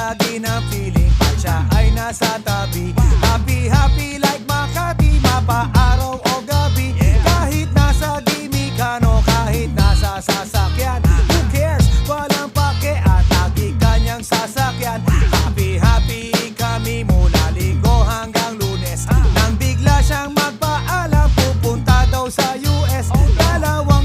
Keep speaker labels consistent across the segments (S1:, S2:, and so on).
S1: lagi ng feeling pag siya ay nasa tabi. Happy, happy like Makati, mapa-araw o gabi. Kahit nasa gimikano, kahit nasa sasakyan, who cares? Walang pake at lagi kanyang sasakyan. Happy, happy kami mula Linggo hanggang Lunes. Nang bigla siyang magpaalam, pupunta daw sa US. 2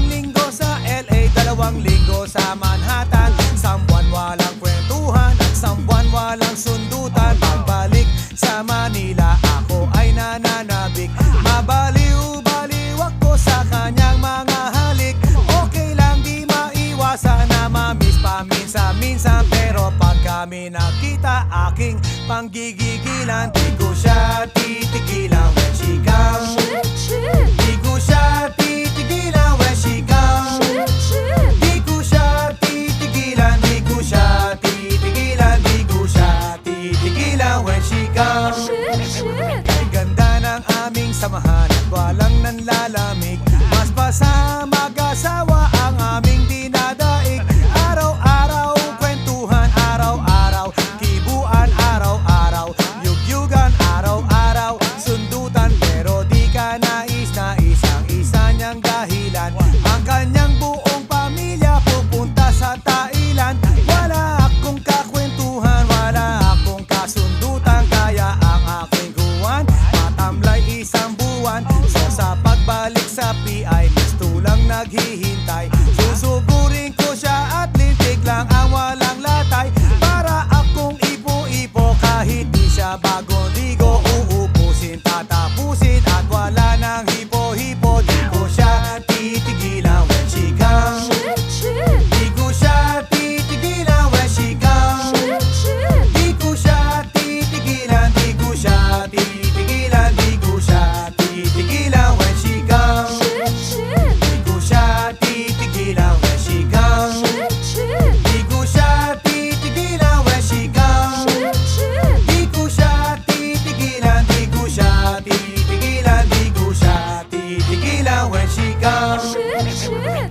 S1: linggo sa LA, 2 linggo sa Manhattan. Sambuan walang kwentuhan at sambuan walang sundutan. Pagbalik sa Manila, ako ay nananabik. Mabaliw-baliw ako sa kanyang mga halik. Okay lang di maiwasan na mamiss paminsan-minsan, pero pag kami nakita, aking panggigigilan. Di ko siya titigilan when she comes. Di ko siya titigilan when she comes. Di ko siya titigilan, di ko siya titigilan, di ko siya titigilan when she comes. Kay ganda ng aming samahan at walang nanlalamig. Mas pa sa mag-asawa ang aming dinadaig. Araw-araw kwentuhan, araw-araw kibuan, araw-araw yugyugan, araw-araw sundutan. Pero di ka nais-nais ang isa niyang dahilan. Ang kanyang buong pamilya pupunta sa Thailand. Wala akong kakwentuhan, wala akong kasundutan. Kaya ang aking kuwan matamlay 1 buwan. So sa pagbalik sa PI, gusto lang naghihintay. Susugurin ko siya at lintik lang ang walang latay. Para akong ipo-ipo kahit di siya bagong ligo. Uupusin, tatapusin at wala nang hipo-hipo. Di ko siya titigilan when she comes. Di ko siya titigilan when she comes. Di ko siya titigilan, di ko siya titigilan, di ko siya titigilan when she comes. Di ko siya titigilan when she comes. Di ko siya titigilan when she comes. Di ko siya titigilan, di ko siya titigilan, di ko siya titigilan when she comes.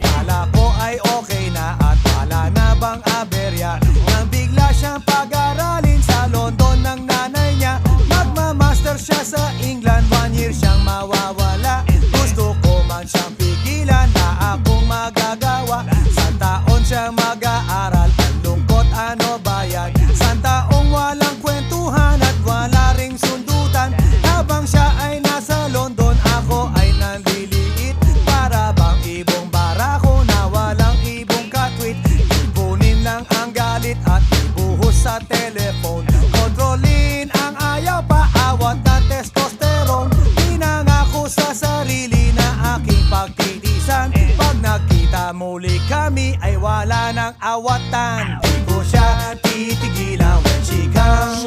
S1: Kala ko ay okay na at wala na bang aberya. Nang bigla siyang pag-aralin sa London ng nanay niya. Magmamaster siya sa England, 1 year siyang mawawala. Gusto ko man siyang pigilan, na akong magagawa. San taon siyang mag-aaral, ang lungkot ano ba yan? San taong walang kwentuhan at wala ring sundutan. Habang siya ay nasa London, ako ay nanliliit. Para bang ibong barako na walang ibong katwit. Ipunin lang ang galit at ibuhos sa telephone. Kontrolin ang ayaw, paawat ng testosterone. Pinangako sa sarili na aking pagtitisan. Pag nakita muli kami ay wala nang awatan. Di ko siya titigilan when she comes.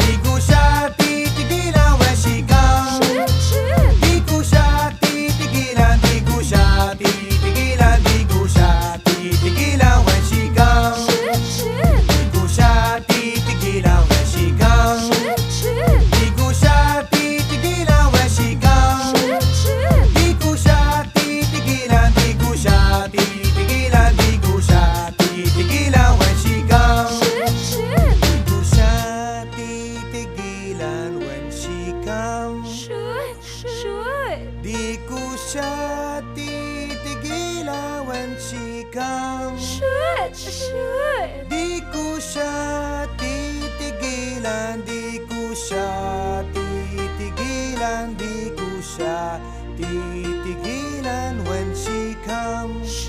S1: Di ko siya titigilan when she comes. Di ko siya titigilan, di ko siya titigilan, di ko siya titigilan when she comes. Di ko siya titigilan when she comes. Di ko siya titigilan when she comes. Di ko siya titigilan, di ko siya titigilan, di ko siya titigilan when she comes. Di ko siya titigilan when she comes. Di ko siya titigilan when she comes. Di ko siya titigilan, di ko siya titigilan, di ko siya titigilan when she comes.